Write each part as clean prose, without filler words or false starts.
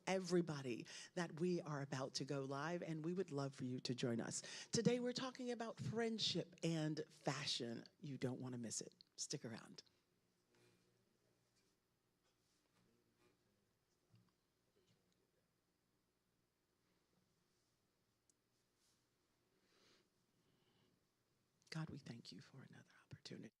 everybody that we are about to go live, and we would love for you to join us. Today we're talking about friendship and fashion. You don't want to miss it. Stick around. God, we thank you for another opportunity.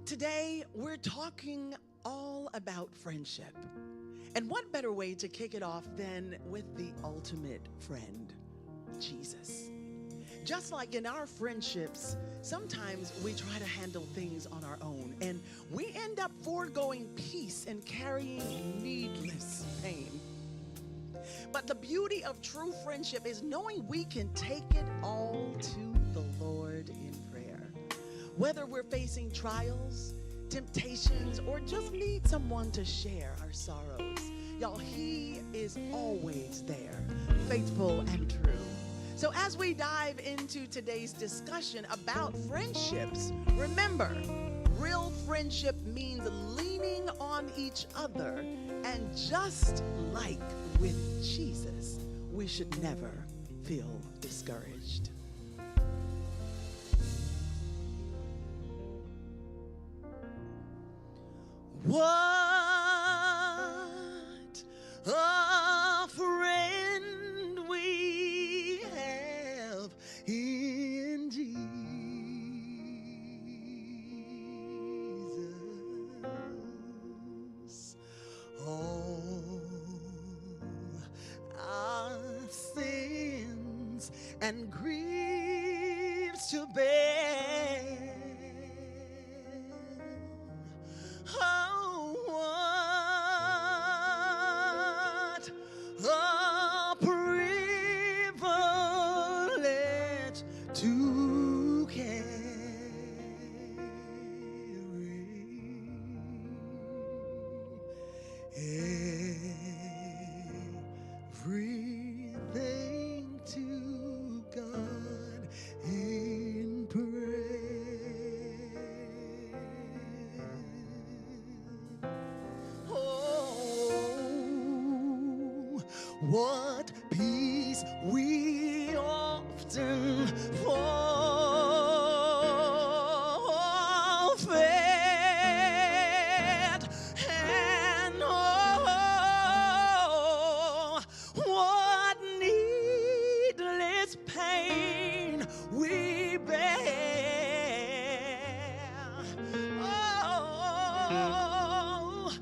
Today, we're talking all about friendship. And what better way to kick it off than with the ultimate friend, Jesus. Just like in our friendships, sometimes we try to handle things on our own, and we end up foregoing peace and carrying needless pain. But the beauty of true friendship is knowing we can take it all to the Lord in prayer. Whether we're facing trials, temptations, or just need someone to share our sorrows, y'all, He is always there, faithful and true. So as we dive into today's discussion about friendships, remember, real friendship means leaning on each other. And just like with Jesus, we should never feel discouraged. What a friend we have in Jesus. All our sins and griefs to bear. Oh, what a privilege to carry everything to God in prayer. Oh, what peace we often forfeit, and oh, what needless pain we bear. Oh,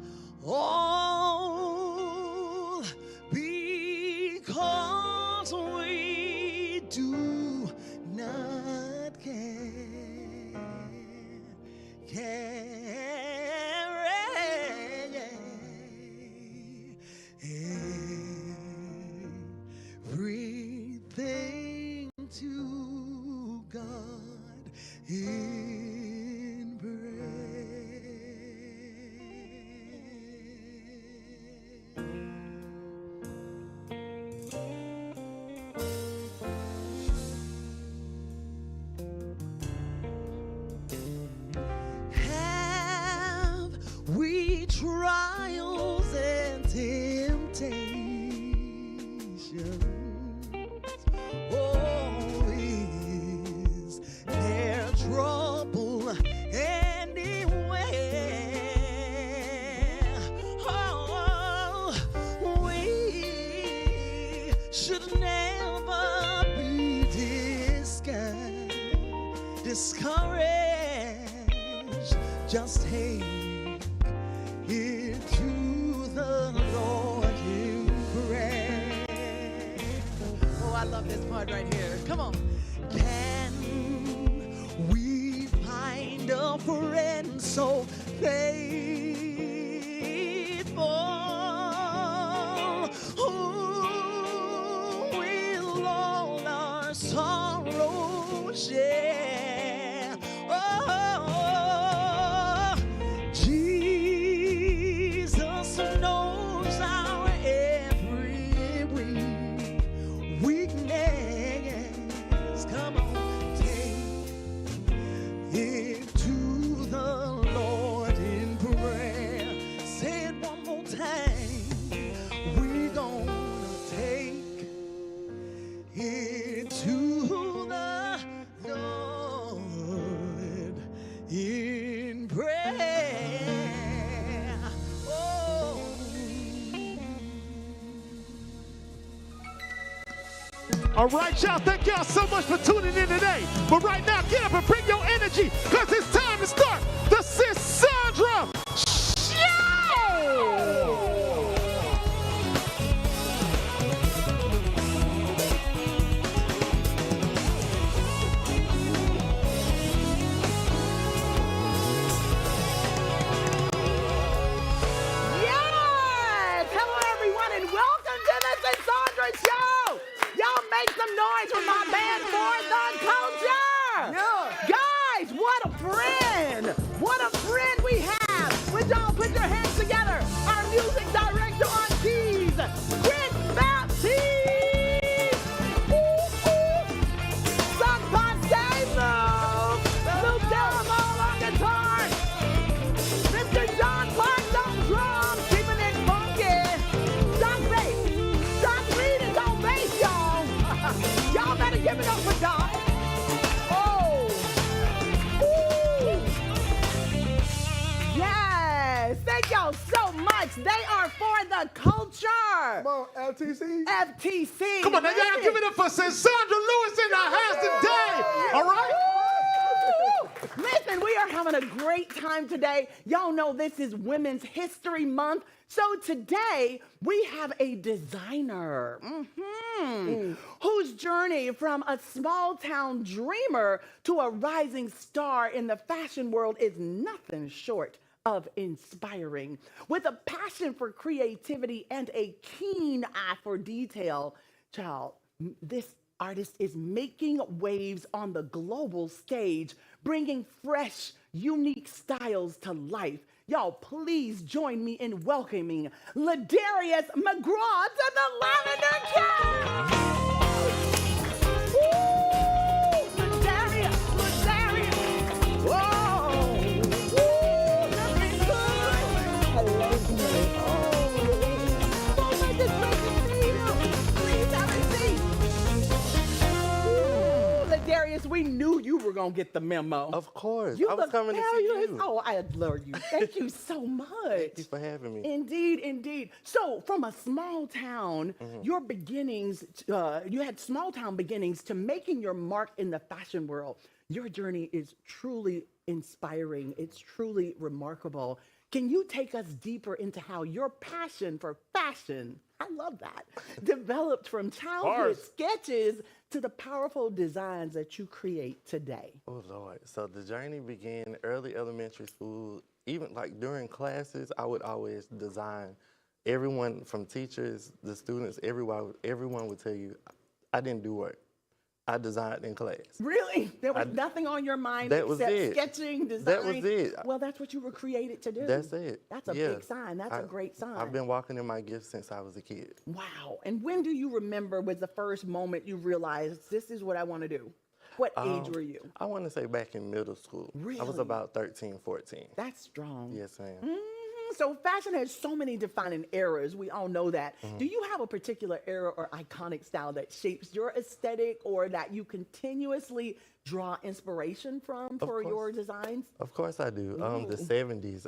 all because we do not carry everything to God in prayer. Have we trials and temptations? Oh, is there trouble anywhere? Oh, we should never be discouraged. Just take it to the Lord in prayer. Oh, I love this part right here. Come on. Can we find a friend so faithful, who will all our sorrow share? Oh, Jesus All right, y'all, thank y'all so much for tuning in today. But right now, get up and bring your energy, because it's time to start the Sisaundra Show! Make some noise for my band for the culture. Yeah. Guys, what a friend. What a friend we have. Would y'all put your hands together? Our music director on keys, Chris Baptiste. Son Pontano. Luke Delamo on guitar. Mr. John Clark on drums, keeping it funky. Doc bass. Doc Reed is on bass, y'all. Y'all better give it up for Doc. Oh. Ooh. Yes. Thank y'all so much. They are for the culture. Come on, LTC. FTC. Come on, now y'all give it up for Sisaundra Lewis in the house today. All right? Listen, we are having a great time today. Y'all know this is Women's History Month. So today we have a designer whose journey from a small town dreamer to a rising star in the fashion world is nothing short of inspiring. With a passion for creativity and a keen eye for detail, child, this artist is making waves on the global stage, bringing fresh, unique styles to life. Y'all, please join me in welcoming LaDarious McGraw to the Lavender Couch! Woo! LaDarious! Whoa! Woo! Looking good! Hello, oh my goodness, great to see you! Please have a seat! LaDarious, we knew you were gonna get the memo. Of course. You I was coming to see you. Oh, I adore you. Thank you so much. Thank you for having me. Indeed, indeed. So, from a small town, your beginnings, you had small town beginnings to making your mark in the fashion world. Your journey is truly inspiring. It's truly remarkable. Can you take us deeper into how your passion for fashion, I love that, developed from childhood sketches to the powerful designs that you create today? Oh, Lord. So the journey began early elementary school. Even like during classes, I would always design. Everyone from teachers, the students, everyone would tell you, I didn't do work. I designed in class. Really? There was nothing on your mind except sketching, design? That was it. Well, that's what you were created to do. That's it. That's a big sign. That's a great sign. I've been walking in my gifts since I was a kid. Wow. And when do you remember was the first moment you realized this is what I want to do? What age were you? I want to say back in middle school. Really? I was about 13, 14. That's strong. Yes, ma'am. So fashion has so many defining eras. We all know that. Do you have a particular era or iconic style that shapes your aesthetic or that you continuously draw inspiration from for your designs? Of course I do. The 70s.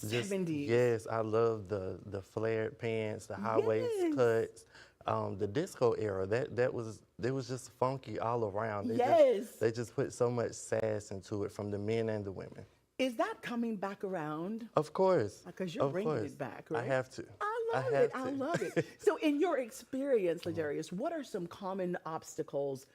70s. Yes, I love the flared pants, the high waist cuts. The disco era, it was just funky all around. They just put so much sass into it from the men and the women. Is that coming back around? Of course. Because you're bringing it back, right? I have to. I love it. So in your experience, LaDarious, what are some common obstacles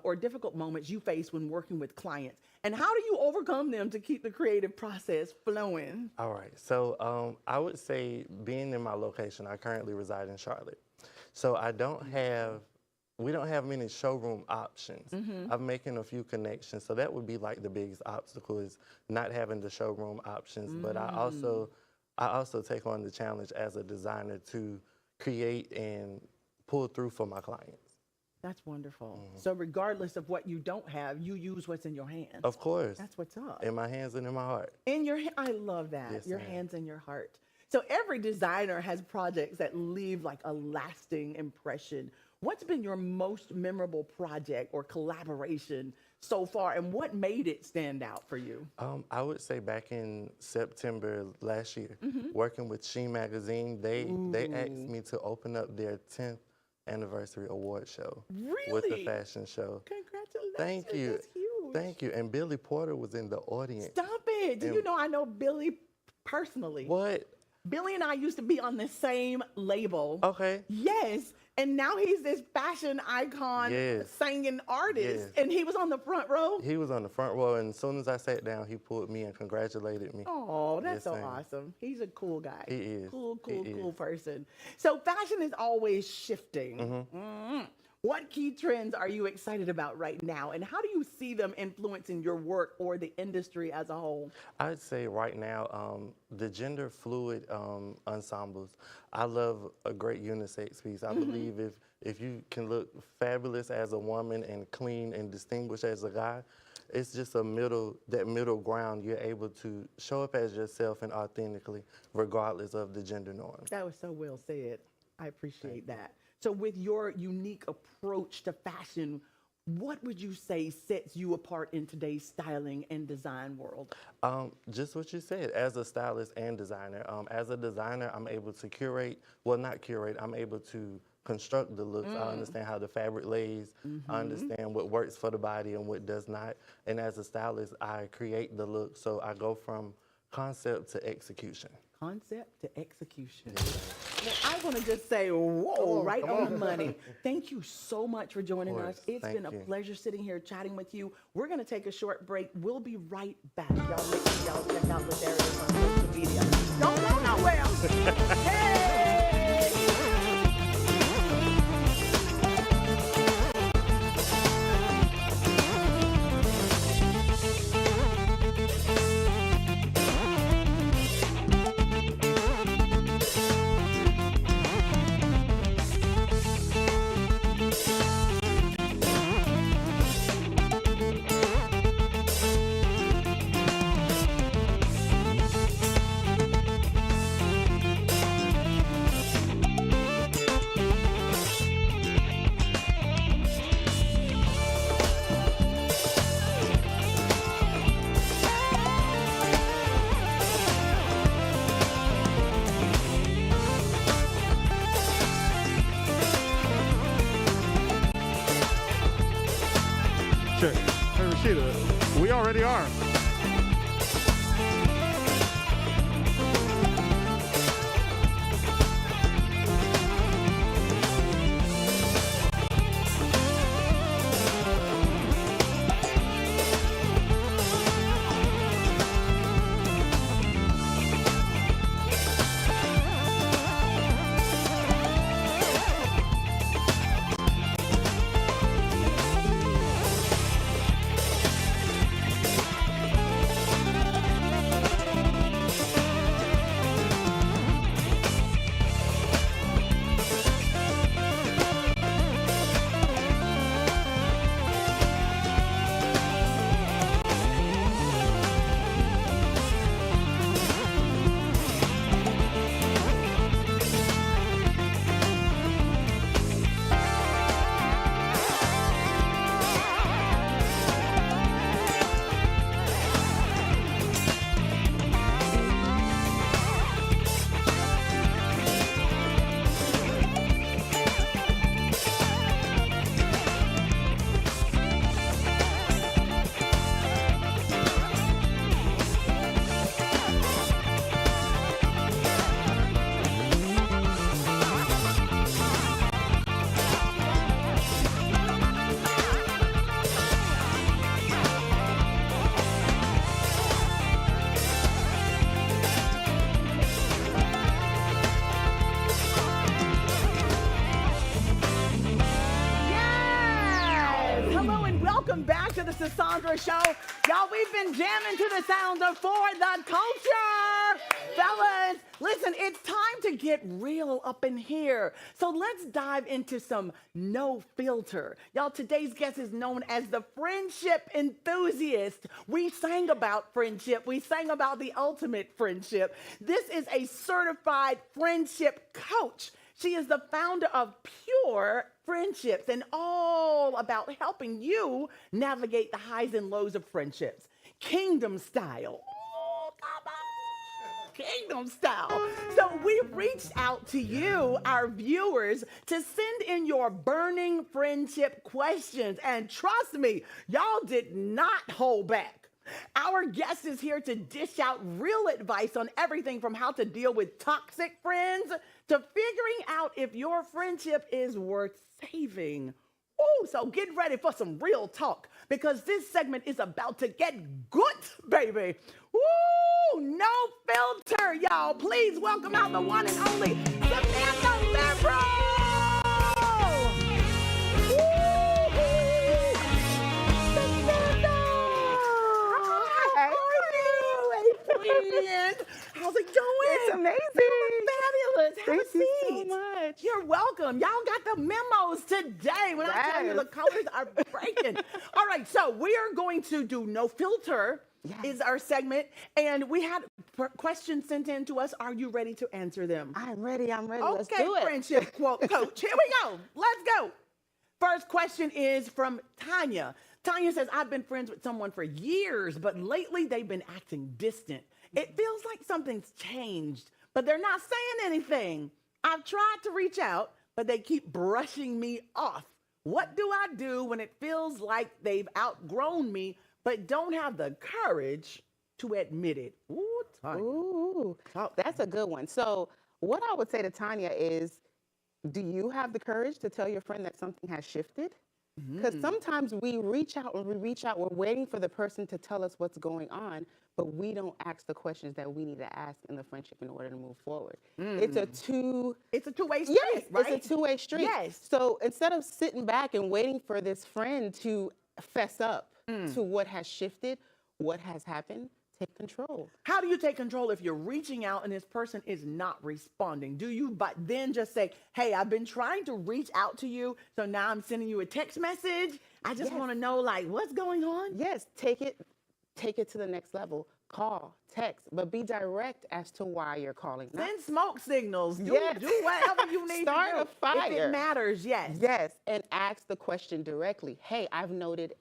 or difficult moments you face when working with clients? And how do you overcome them to keep the creative process flowing? All right. So I would say being in my location, I currently reside in Charlotte. So we don't have many showroom options. I'm making a few connections. So that would be like the biggest obstacle is not having the showroom options. But I also take on the challenge as a designer to create and pull through for my clients. That's wonderful. So regardless of what you don't have, you use what's in your hands. Of course. That's what's up. In my hands and in my heart. I love that. Yes, your hands and your heart. So every designer has projects that leave like a lasting impression. What's been your most memorable project or collaboration so far, and what made it stand out for you? I would say back in September last year, working with She Magazine, they asked me to open up their 10th anniversary award show. Really? With the fashion show. Congratulations. Thank you. That's huge. Thank you. And Billy Porter was in the audience. Stop it. Do you know I know Billy personally? What? Billy and I used to be on the same label. Okay. Yes. And now he's this fashion icon, singing artist. Yes. And he was on the front row. He was on the front row, and as soon as I sat down, he pulled me and congratulated me. Oh, that's Yes, so ma'am. awesome. He's a cool guy. He is. Cool He person. So fashion is always shifting. What key trends are you excited about right now? And how do you see them influencing your work or the industry as a whole? I'd say right now, the gender fluid ensembles. I love a great unisex piece. I believe if you can look fabulous as a woman and clean and distinguished as a guy, it's just that middle ground. You're able to show up as yourself and authentically, regardless of the gender norms. That was so well said. I appreciate that. So with your unique approach to fashion, what would you say sets you apart in today's styling and design world? Just what you said, as a stylist and designer. As a designer, I'm able to curate, well, not curate, I'm able to construct the looks. I understand how the fabric lays. I understand what works for the body and what does not. And as a stylist, I create the look. So I go from concept to execution. Concept to execution. Well, I want to just say, whoa, right on the money. Thank you so much for joining us. It's been a pleasure sitting here chatting with you. We're going to take a short break. We'll be right back. Y'all make sure y'all check out LaDarious on social media. Don't go nowhere. Hey! Check. Hey, Rashida, we already are. The Sisaundra Show. Y'all, we've been jamming to the sounds of For the Culture. Fellas, listen, it's time to get real up in here. So let's dive into some no filter. Y'all, today's guest is known as the friendship enthusiast. We sang about friendship. We sang about the ultimate friendship. This is a certified friendship coach. She is the founder of Pure Friendships and all about helping you navigate the highs and lows of friendships. Kingdom style. Oh, come on. Kingdom style. So we reached out to you, our viewers, to send in your burning friendship questions. And trust me, y'all did not hold back. Our guest is here to dish out real advice on everything from how to deal with toxic friends to figuring out if your friendship is worth saving. Oh, so get ready for some real talk because this segment is about to get good, baby. Woo! No filter, y'all. Please welcome out the one and only Samantha Liberal. How's it going? It's amazing. Fabulous. Have Thank a seat. you so much. You're welcome. Y'all got the memos today. When I tell you the colors are breaking. All right, so we are going to do No Filter is our segment. And we had questions sent in to us. Are you ready to answer them? I'm ready. I'm ready. Okay, Let's do it. friendship quote coach. Here we go. Let's go. First question is from Tanya. Tanya says, I've been friends with someone for years, but lately they've been acting distant. It feels like something's changed, but they're not saying anything. I've tried to reach out, but they keep brushing me off. What do I do when it feels like they've outgrown me, but don't have the courage to admit it? Ooh, Tanya. Ooh, that's a good one. So what I would say to Tanya is, do you have the courage to tell your friend that something has shifted? Because sometimes we reach out, we're waiting for the person to tell us what's going on, but we don't ask the questions that we need to ask in the friendship in order to move forward. It's a two-way street, right? It's a two-way street. Yes. So instead of sitting back and waiting for this friend to fess up to what has shifted, what has happened, take control. How do you take control if you're reaching out and this person is not responding? Do you then just say, hey, I've been trying to reach out to you, so now I'm sending you a text message. I just want to know, like, what's going on? Yes, take it to the next level. Call, text, but be direct as to why you're calling. Send smoke signals. Do whatever you need Start to do. a fire. If it matters, yes. Yes, and ask the question directly. Hey, I've noticed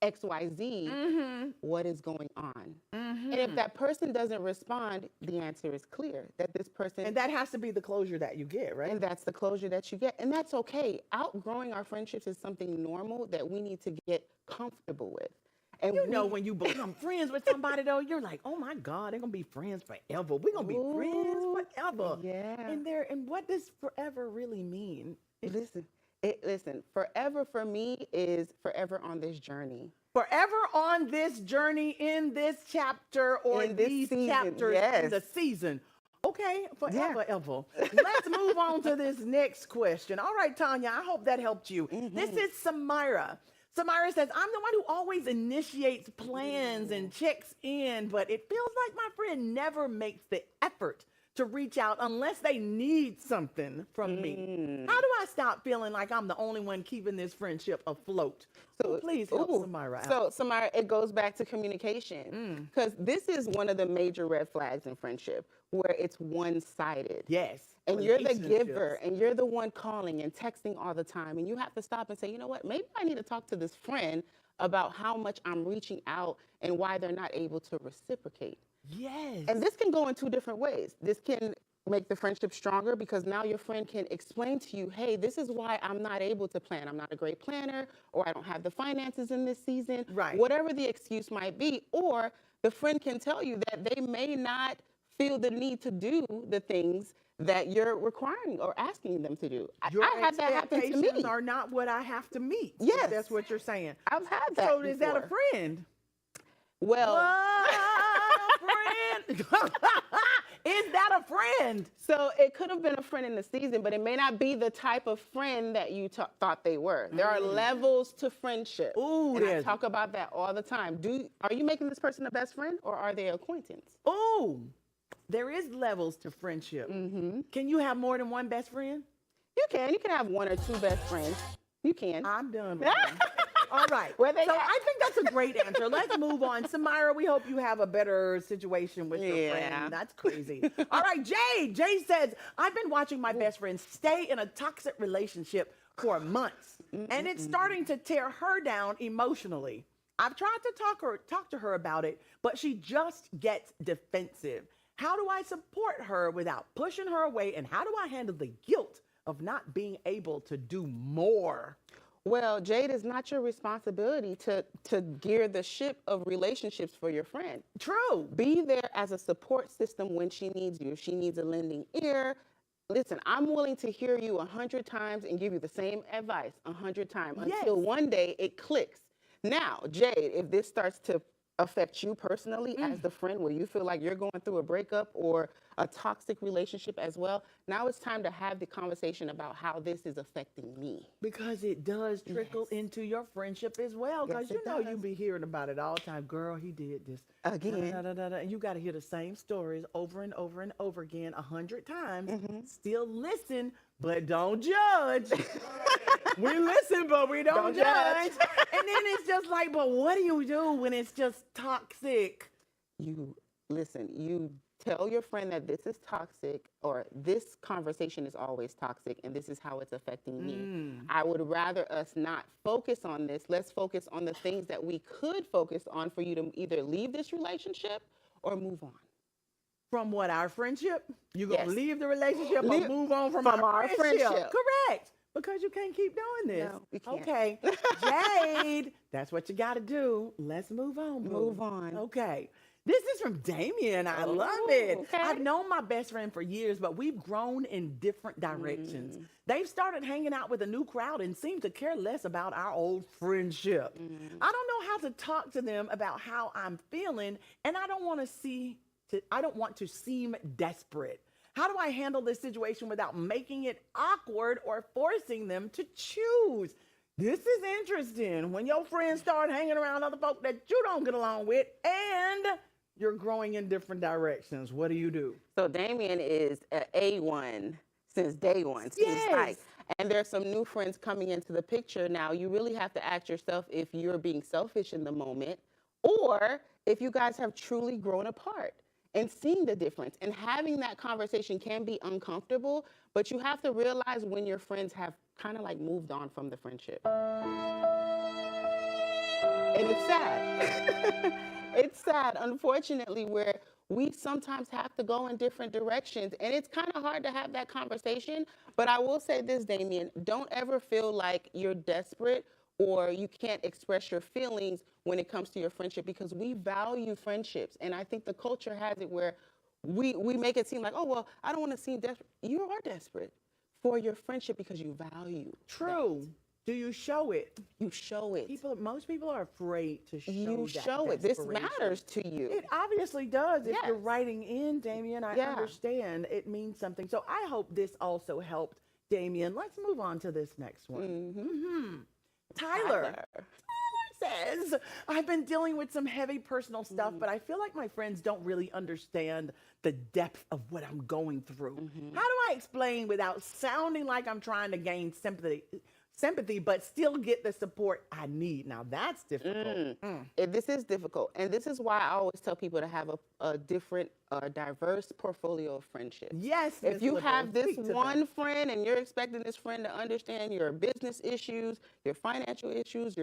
XYZ, what is going on? And if that person doesn't respond, the answer is clear that this person... And that has to be the closure that you get, right? And that's the closure that you get. And that's okay. Outgrowing our friendships is something normal that we need to get comfortable with. And you know, when you become friends with somebody, though, you're like, oh, my God, they're going to be friends forever. We're going to be friends forever. Yeah. And what does forever really mean? Listen, forever for me is forever on this journey. Forever on this journey in this chapter or in these chapters in the season. Okay, forever, ever. Let's move on to this next question. All right, Tanya, I hope that helped you. This is Samira. Samira says, I'm the one who always initiates plans and checks in, but it feels like my friend never makes the effort to reach out unless they need something from me. How do I stop feeling like I'm the only one keeping this friendship afloat? So please help Samira out. So Samira, it goes back to communication, because this is one of the major red flags in friendship where it's one-sided. Yes. And you're the giver and you're the one calling and texting all the time. And you have to stop and say, you know what, maybe I need to talk to this friend about how much I'm reaching out and why they're not able to reciprocate. Yes. And this can go in two different ways. This can make the friendship stronger because now your friend can explain to you, hey, this is why I'm not able to plan. I'm not a great planner, or I don't have the finances in this season. Right. Whatever the excuse might be. Or the friend can tell you that they may not feel the need to do the things that you're requiring or asking them to do. Your I had that happen to me. expectations are not what I have to meet. Yes. If that's what you're saying. I've had that So before. is that a friend? Well, a friend. Is that a friend? So it could have been a friend in the season, but it may not be the type of friend that you thought they were. There are levels to friendship. Ooh, and I talk about that all the time. Are you making this person a best friend, or are they an acquaintance? Ooh, there is levels to friendship. Can you have more than one best friend? You can. You can have one or two best friends. You can. I'm done with that. All right. Where they so at? I think that's a great answer. Let's move on. Samira, we hope you have a better situation with your friend. That's crazy. All right, Jay. Jay says, I've been watching my best friend stay in a toxic relationship for months, and it's starting to tear her down emotionally. I've tried to talk to her about it, but she just gets defensive. How do I support her without pushing her away? And how do I handle the guilt of not being able to do more? Well, Jade, it's not your responsibility to gear the ship of relationships for your friend. True. Be there as a support system when she needs you. If she needs a lending ear, listen, I'm willing to hear you 100 times and give you the same advice 100 times until one day it clicks. Now, Jade, if this starts to affect you personally as the friend, where you feel like you're going through a breakup or a toxic relationship as well, now it's time to have the conversation about how this is affecting me. Because it does trickle into your friendship as well. Because Yes, you it know does. you be hearing about it all the time. Girl, he did this. Again. And you got to hear the same stories over and over and over again 100 times. Still listen, but don't judge. We listen, but we don't judge. And then it's just like, but what do you do when it's just toxic? You listen, you tell your friend that this is toxic, or this conversation is always toxic and this is how it's affecting me. I would rather us not focus on this. Let's focus on the things that we could focus on for you to either leave this relationship or move on. From what, our friendship? You gonna Yes. leave the relationship or Leave- move on from from our our friendship? friendship. Correct. Because you can't keep doing this. No, we can't. Okay. Jade, that's what you got to do. Let's move on. Boo. Move on. Okay. This is from Damien. I love Oh, it. okay. I've known my best friend for years, but we've grown in different directions. They've started hanging out with a new crowd and seem to care less about our old friendship. I don't know how to talk to them about how I'm feeling, and I don't want to seem desperate. How do I handle this situation without making it awkward or forcing them to choose? This is interesting. When your friends start hanging around other folk that you don't get along with and you're growing in different directions, what do you do? So Damien is an A1 since day one. Yes. And there's some new friends coming into the picture now. You really have to ask yourself if you're being selfish in the moment or if you guys have truly grown apart. And seeing the difference and having that conversation can be uncomfortable, but you have to realize when your friends have kind of like moved on from the friendship. And it's sad. It's sad, unfortunately, where we sometimes have to go in different directions. And it's kind of hard to have that conversation. But I will say this, Damien, don't ever feel like you're desperate or you can't express your feelings when it comes to your friendship, because we value friendships. And I think the culture has it where we make it seem like, oh, well, I don't want to seem desperate. You are desperate for your friendship because you value. True. Do you show it? You show it. Most people are afraid to show You that show it. This desperation. matters to you. It obviously does. If you're Yes. writing in, Damien, I Yeah. understand. It means something. So I hope this also helped, Damien. Let's move on to this next one. Tyler says, I've been dealing with some heavy personal stuff, but I feel like my friends don't really understand the depth of what I'm going through. How do I explain without sounding like I'm trying to gain sympathy, but still get the support I need? Now that's difficult. This is difficult. And this is why I always tell people to have a different, diverse portfolio of friendships. Yes. If Ms. you Liberal, have this speak to one that. friend and you're expecting this friend to understand your business issues, your financial issues,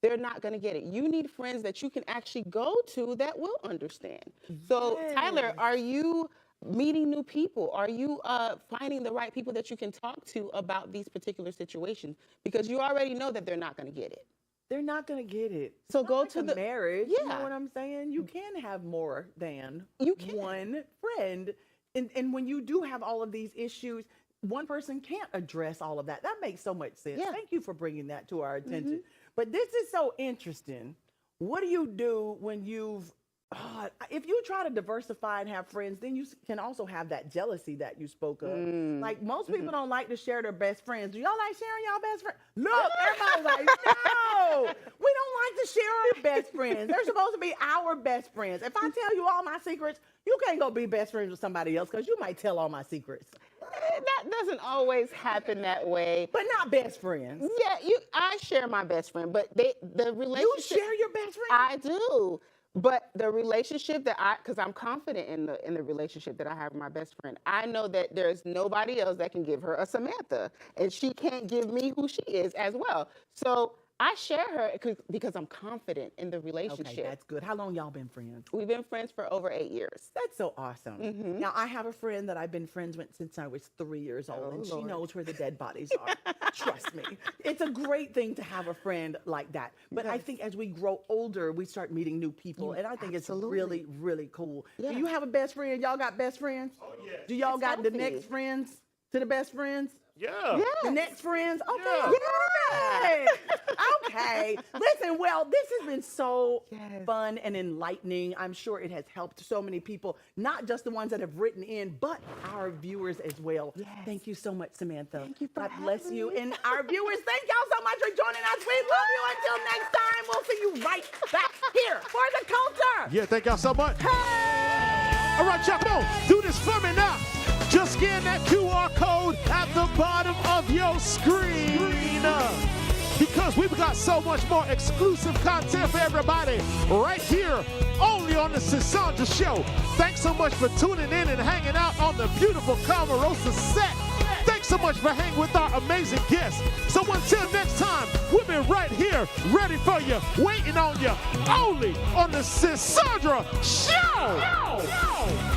they're not going to get it. You need friends that you can actually go to that will understand. So, Tyler, Yes. are you meeting new people? Are you finding the right people that you can talk to about these particular situations? Because you already know that they're not going to get it. They're not going to get it. So It's go not like to a the- marriage. You know Yeah. what I'm saying? You can have more than You can. one friend. And when you do have all of these issues, one person can't address all of that. That makes so much sense. Yeah. Thank you for bringing that to our attention. But this is so interesting. What do you do when if you try to diversify and have friends, then you can also have that jealousy that you spoke of. Like most people don't like to share their best friends. Do y'all like sharing y'all best friends? Look, everybody's like, no, we don't like to share our best friends. They're supposed to be our best friends. If I tell you all my secrets, you can't go be best friends with somebody else because you might tell all my secrets. That doesn't always happen that way. But not best friends. Yeah, I share my best friend, but the You relationship share your best friend? I do. But the relationship because I'm confident in the relationship that I have with my best friend. I know that there's nobody else that can give her a Samantha, and she can't give me who she is as well. So I share her because I'm confident in the relationship. Okay, that's good. How long y'all been friends? We've been friends for over 8 years. That's so awesome. Now, I have a friend that I've been friends with since I was 3 years old, and she knows where the dead bodies are. Trust me. It's a great thing to have a friend like that. But I think as we grow older, we start meeting new people, and I think it's really, really cool. Yeah. Do you have a best friend? Y'all got best friends? Oh, yeah. Do y'all got the next friends to the best friends? Yeah. The next friends? Okay. Yeah. Yes. Okay. Listen, well, this has been so fun and enlightening. I'm sure it has helped so many people, not just the ones that have written in, but our viewers as well. Yes. Thank you so much, Samantha. Thank you for God bless having you. me. And our viewers, thank y'all so much for joining us. We love you. Until next time, we'll see you right back here for the culture. Yeah, thank y'all so much. Hey! All right, y'all, come on. Do this for me now. Just scan that QR code at the bottom of your screen. Because we've got so much more exclusive content for everybody right here, only on the Sisaundra Show. Thanks so much for tuning in and hanging out on the beautiful Carmarosa set. Thanks so much for hanging with our amazing guests. So until next time, we'll be right here, ready for you, waiting on you, only on the Sisaundra Show.